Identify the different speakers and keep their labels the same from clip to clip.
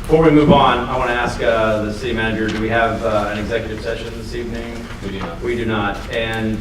Speaker 1: Before we move on, I want to ask the city manager, do we have an executive session this evening?
Speaker 2: We do not.
Speaker 1: We do not. And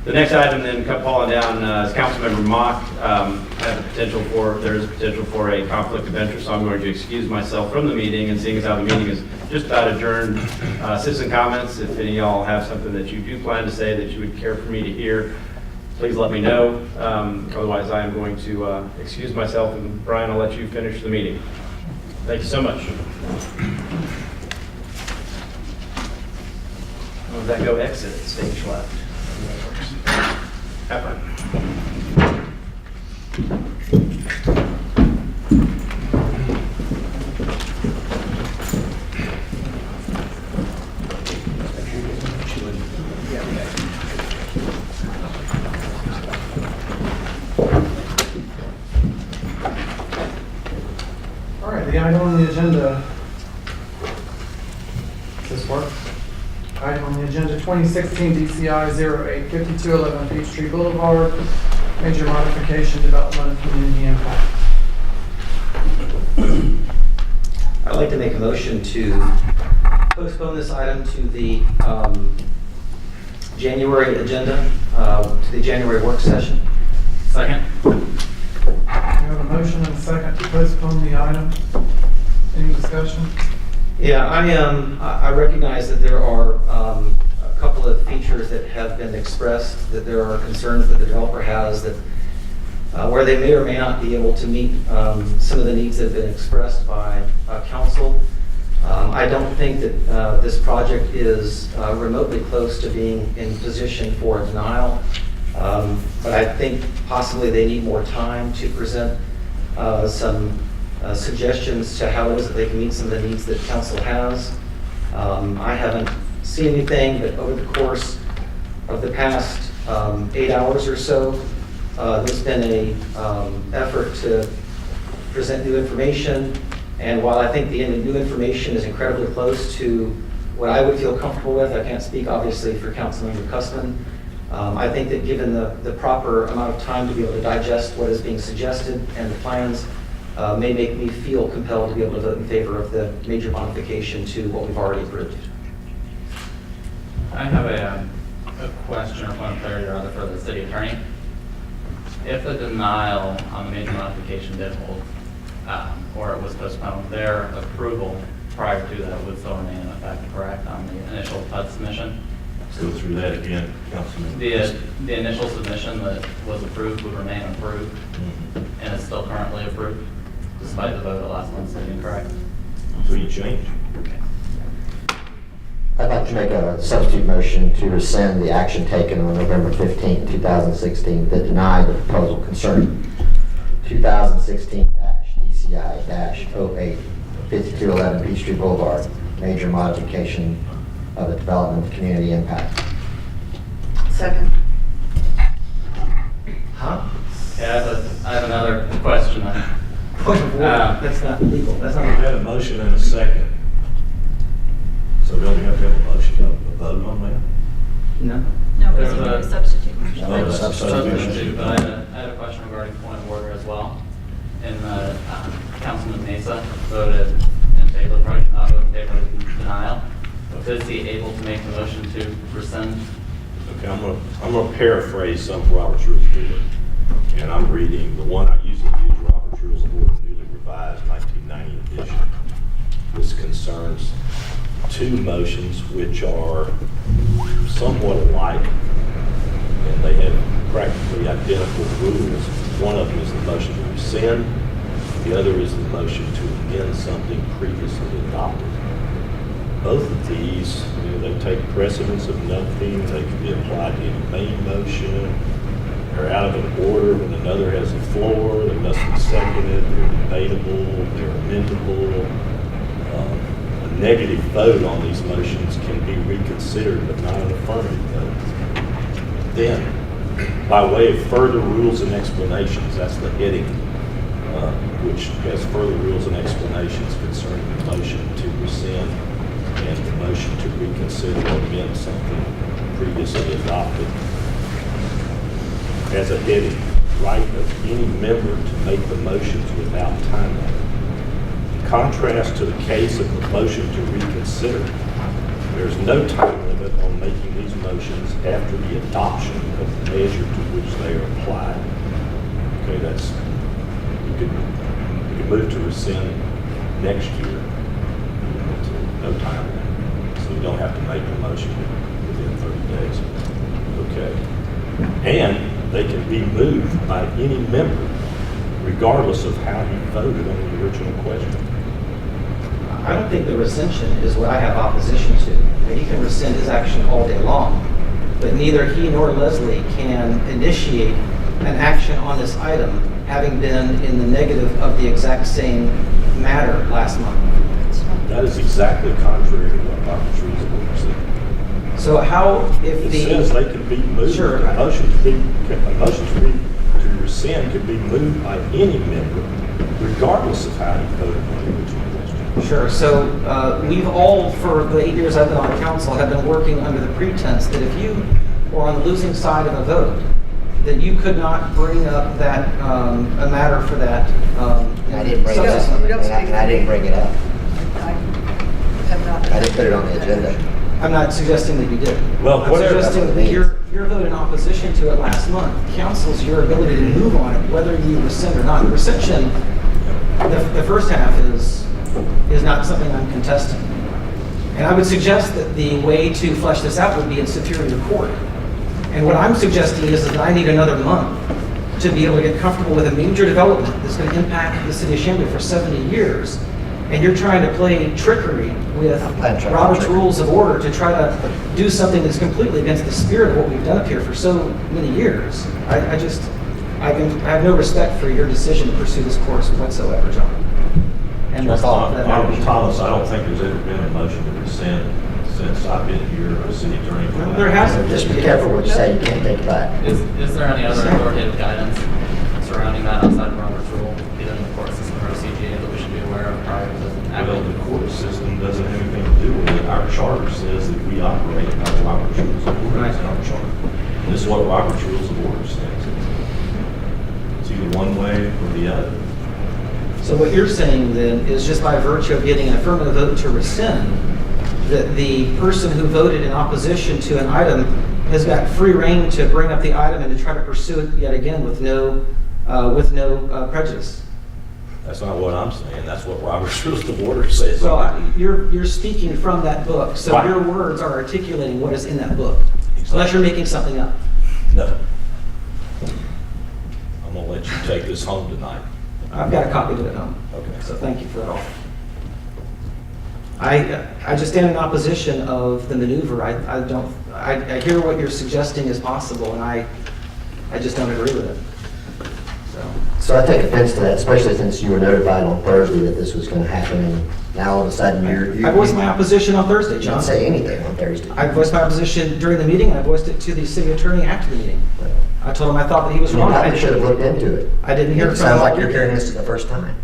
Speaker 1: the next item then, falling down, is Councilmember Mock. There is a potential for a conflict of interest, so I'm going to excuse myself from the meeting, and seeing as how the meeting is just about adjourned, citizen comments, if any of y'all have something that you do plan to say that you would care for me to hear, please let me know. Otherwise, I am going to excuse myself, and Brian, I'll let you finish the meeting. Thank you so much. How does that go? Exit, stage left. Have fun.
Speaker 3: All right, the item on the agenda. Does this work? Item on the agenda, 2016 DCI 085211 Peachtree Boulevard, major modification, development of community impact.
Speaker 4: I'd like to make a motion to postpone this item to the January agenda, to the January work session.
Speaker 2: Second.
Speaker 3: We have a motion and a second to postpone the item. Any discussion?
Speaker 4: Yeah, I recognize that there are a couple of features that have been expressed, that there are concerns that the developer has that where they may or may not be able to meet some of the needs that have been expressed by council. I don't think that this project is remotely close to being in position for a denial, but I think possibly they need more time to present some suggestions to how it is that they can meet some of the needs that council has. I haven't seen anything, but over the course of the past 8 hours or so, there's been a effort to present new information. And while I think the new information is incredibly close to what I would feel comfortable with, I can't speak obviously for Councilmember Cussman. I think that given the proper amount of time to be able to digest what is being suggested and the plans, may make me feel compelled to be able to vote in favor of the major modification to what we've already approved.
Speaker 2: I have a question or point of clarity or other for the city attorney. If the denial on the major modification did hold, or it was postponed, their approval prior to that would still remain in effect, correct, on the initial PUD submission?
Speaker 5: Let's go through that again, Councilman.
Speaker 2: The initial submission that was approved would remain approved, and it's still currently approved, despite the vote at last month's meeting, correct?
Speaker 5: So you change.
Speaker 6: I'd like to make a substitute motion to rescind the action taken on November 15, 2016 that denied the proposal concerning 2016-DCI-08-5211 Peachtree Boulevard, major modification of the development of community impact.
Speaker 7: Second.
Speaker 4: Huh?
Speaker 2: Yeah, I have another question then.
Speaker 4: Point of order. That's not legal. That's
Speaker 5: We
Speaker 4: not.
Speaker 5: had a motion and a second. So don't we have to have a motion, a vote on that?
Speaker 4: No.
Speaker 7: No,
Speaker 2: There's
Speaker 7: it's
Speaker 2: a-
Speaker 7: a substitute motion.
Speaker 5: Oh, that's a substitution.
Speaker 2: But I had a question regarding point of order as well. And Councilman Mesa voted in favor of the project, not voted in favor of the denial. Is he able to make the motion to rescind?
Speaker 5: Okay, I'm gonna paraphrase some of Robert's Rules of Order. And I'm reading the one I usually use, Robert's Rules of Order, newly revised 1990 edition. This concerns two motions which are somewhat alike, and they have practically identical rules. One of them is the motion to rescind, the other is the motion to amend something previously adopted. Both of these, they take precedence of nothing, they can be applied to any main motion, they're out of an order when another has the floor, they must be seconded, they're debatable, they're amendable. A negative vote on these motions can be reconsidered, but not an affirmative vote. Then, by way of further rules and explanations, that's the heading, which has further rules and explanations concerning the motion to rescind and the motion to reconsider or amend something previously adopted. As a heading, right of any member to make the motions without time limit. contrast to the case of the motion to reconsider, there's no time limit on making these motions after the adoption of the measure to which they are applied. Okay, that's, you could move to rescind next year. No time limit. So you don't have to make the motion within 30 days. Okay. And they can be moved by any member, regardless of how he voted on the original question.
Speaker 4: I don't think the rescission is what I have opposition to. He can rescind his action all day long, but neither he nor Leslie can initiate an action on this item, having been in the negative of the exact same matter last month.
Speaker 5: That is exactly contrary to what Robert's Rules of Order said.
Speaker 4: So how, if
Speaker 5: It
Speaker 4: the...
Speaker 5: says they can be moved.
Speaker 4: Sure.
Speaker 5: A motion to rescind can be moved by any member, regardless of how he voted on the original question.
Speaker 4: Sure. So we've all, for the 8 years I've been on council, have been working under the pretense that if you were on the losing side of a vote, that you could not bring up that, a matter for that.
Speaker 6: I didn't bring it up,
Speaker 4: subsequently.
Speaker 6: and I didn't bring it up.
Speaker 7: I have not.
Speaker 6: I didn't put it on the agenda.
Speaker 4: I'm not suggesting that you did.
Speaker 5: Well,
Speaker 4: I'm
Speaker 5: whatever.
Speaker 4: suggesting
Speaker 6: That's what
Speaker 4: that
Speaker 6: it means.
Speaker 4: your vote in opposition to it last month counsels your ability to move on it, whether you rescind or not. The rescission, the first half is not something I'm contesting. And I would suggest that the way to flesh this out would be in Superior Court. And what I'm suggesting is that I need another month to be able to get comfortable with a major development that's going to impact the city of Chamblee for 70 years. And you're trying to play trickery with
Speaker 6: I'm trying to
Speaker 4: Robert's
Speaker 6: trick.
Speaker 4: Rules of Order to try to do something that's completely against the spirit of what we've done up here for so many years. I have no respect for your decision to pursue this course whatsoever, John. And that's all that matters.
Speaker 5: Thomas, I don't think there's ever been a motion to rescind since I've been here as city attorney.
Speaker 4: No, there hasn't.
Speaker 6: Just be careful what you say, you can't take it back.
Speaker 2: Is there any other authoritative guidance surrounding that outside of Robert's Rule, either in the court system or CGA, that we should be aware of prior to
Speaker 5: Well,
Speaker 2: acting?
Speaker 5: the court system doesn't have anything to do with it. Our charter says that we operate by Robert's Rules of Order. It's in our charter. And this is what Robert's Rules of Order says. It's either one way or the other.
Speaker 4: So what you're saying then is just by virtue of getting an affirmative vote to rescind, that the person who voted in opposition to an item has got free reign to bring up the item and to try to pursue it yet again with no prejudice.
Speaker 5: That's not what I'm saying. That's what Robert's Rules of Order says.
Speaker 4: Well, you're speaking from that book, so
Speaker 5: Right.
Speaker 4: your words are articulating what is in that book, unless you're making something up.
Speaker 5: No. I'm gonna let you take this home tonight.
Speaker 4: I've got a copy of it at home.
Speaker 5: Okay.
Speaker 4: So thank you for that all. I just stand in opposition of the maneuver. I hear what you're suggesting is possible, and I just don't agree with it.
Speaker 6: So I take offense to that, especially since you were notified on Thursday that this was going to happen, and now all of a sudden you
Speaker 4: I voiced my opposition on Thursday,
Speaker 6: didn't
Speaker 4: John.
Speaker 6: say anything on Thursday.
Speaker 4: I voiced my opposition during the meeting, and I voiced it to the city attorney after the meeting. I told him I thought that he was
Speaker 6: You
Speaker 4: wrong.
Speaker 6: probably should have looked into it.
Speaker 4: I didn't hear
Speaker 6: It
Speaker 4: from
Speaker 6: sounds
Speaker 4: all
Speaker 6: like you're
Speaker 4: weekend.
Speaker 6: hearing this for the first time.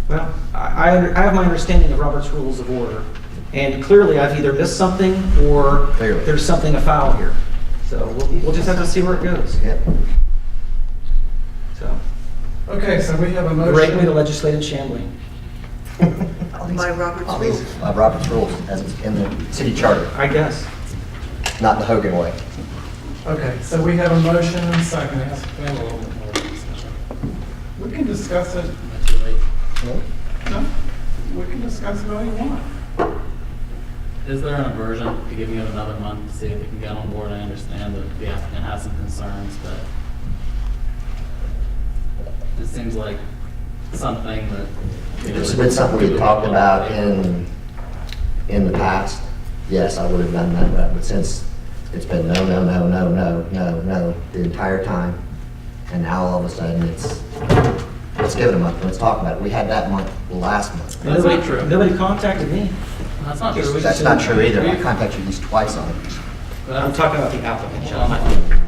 Speaker 4: Well, I have my understanding of Robert's Rules of Order, and clearly I've either missed something or
Speaker 6: Clearly.
Speaker 4: there's something afoul here. So we'll just have to see where it goes.
Speaker 6: Yep.
Speaker 4: So,
Speaker 3: Okay, so we have a
Speaker 4: the right way to
Speaker 3: motion.
Speaker 4: legislate in Chamblee.
Speaker 7: By Robert's
Speaker 6: Of
Speaker 7: rules.
Speaker 6: Robert's rules, as it's in the city charter,
Speaker 4: I guess.
Speaker 6: not the Hogan way.
Speaker 3: Okay, so we have a motion and a second. We can discuss it.
Speaker 2: Am I too late?
Speaker 3: No, we can discuss it all you want.
Speaker 2: Is there an aversion to giving it another month to see if it can get on board? I understand that the applicant has some concerns, but it seems like something that.
Speaker 6: It's been something we talked about in the past. Yes, I would have done that, but since it's been no the entire time, and now all of a sudden let's give it a month, let's talk about it. We had that month last month.
Speaker 2: That's not true.
Speaker 4: Nobody contacted me.
Speaker 2: That's not true.
Speaker 6: That's not true either. I contacted you at least twice on it.
Speaker 4: I'm talking about the applicant, John.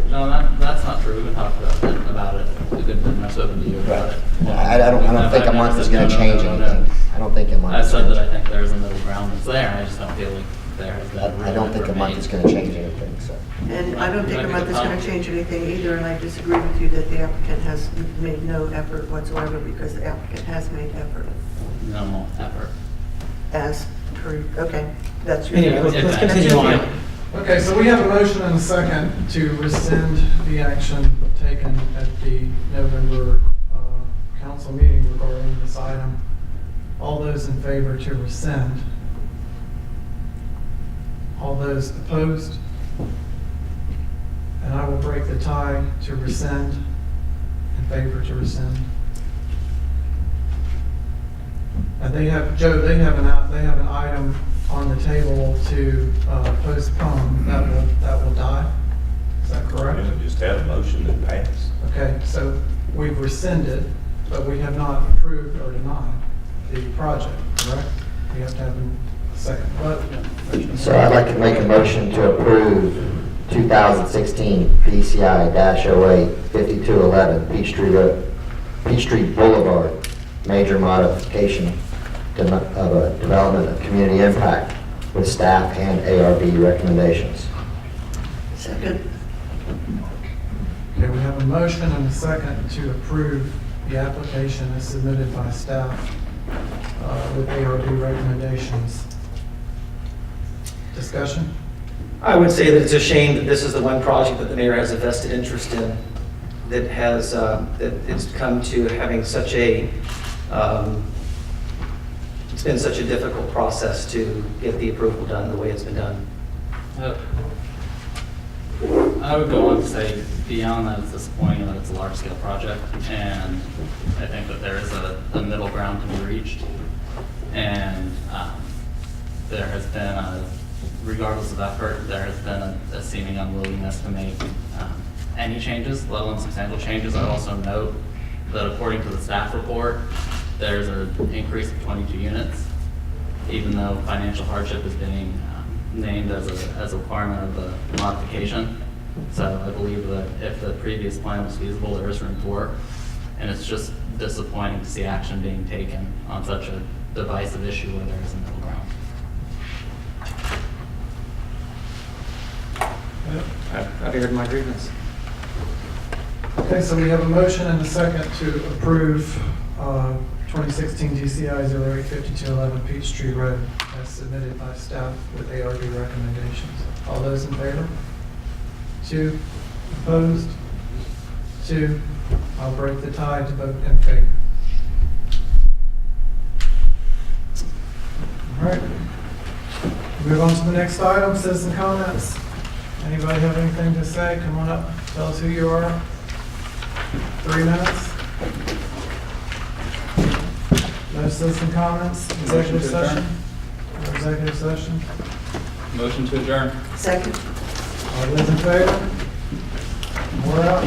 Speaker 2: No, that's not true. We've been talking about it. A good bit, and I've spoken to you about it.
Speaker 6: I don't think a month is going to change anything. I don't think a month.
Speaker 2: I
Speaker 6: is
Speaker 2: said
Speaker 6: gonna
Speaker 2: that I think there's a middle ground that's there, and I just don't feel like there has been.
Speaker 6: I don't think a month is gonna change anything, so.
Speaker 7: And I don't think a month is going to change anything either, and I disagree with you that the applicant has made no effort whatsoever, because the applicant has made effort
Speaker 2: Minimal effort.
Speaker 7: as per, okay, that's your.
Speaker 4: Anyway, let's continue on.
Speaker 3: Okay, so we have a motion and a second to rescind the action taken at the November council meeting regarding this item. All those in favor to rescind? All those opposed? And I will break the tie to rescind, in favor to rescind. And they have, Joe, they have an item on the table to postpone. That will die. Is that correct?
Speaker 5: And just had a motion that passed.
Speaker 3: Okay, so we've rescinded, but we have not approved or denied the project, correct? We have to have a second vote.
Speaker 6: So I'd like to make a motion to approve 2016 PCI-08 5211 Peachtree Road, Peachtree Boulevard, major modification of a development of community impact with staff and ARB recommendations.
Speaker 7: Second.
Speaker 3: Okay, we have a motion and a second to approve the application as submitted by staff with ARB recommendations. Discussion?
Speaker 4: I would say that it's a shame that this is the one project that the mayor has a vested interest in, that has, that it's come to having such a, it's been such a difficult process to get the approval done the way it's been done.
Speaker 2: I would go on to say, beyond that, it's disappointing that it's a large-scale project, and I think that there is a middle ground to be reached. And there has been, regardless of effort, there has been a seeming unwillingness to make any changes, let alone substantial changes. I also note that according to the staff report, there's an increase of 22 units, even though financial hardship is being named as a requirement of the modification. So I believe that if the previous plan was feasible, there is room to work. And it's just disappointing to see action being taken on such a divisive issue where there is a middle ground.
Speaker 4: I've aired my grievance.
Speaker 3: Okay, so we have a motion and a second to approve 2016 DCI 085211 Peachtree Road as submitted by staff with ARB recommendations. All those in favor? 2. Opposed? 2. I'll break the tie to vote in favor. All right. Move on to the next item, citizen comments. Anybody have anything to say? Come on up, tell us who you are. 3 minutes. No citizen comments, executive session? No executive session?
Speaker 2: Motion to adjourn.
Speaker 7: Second.
Speaker 3: All those in favor? We're out.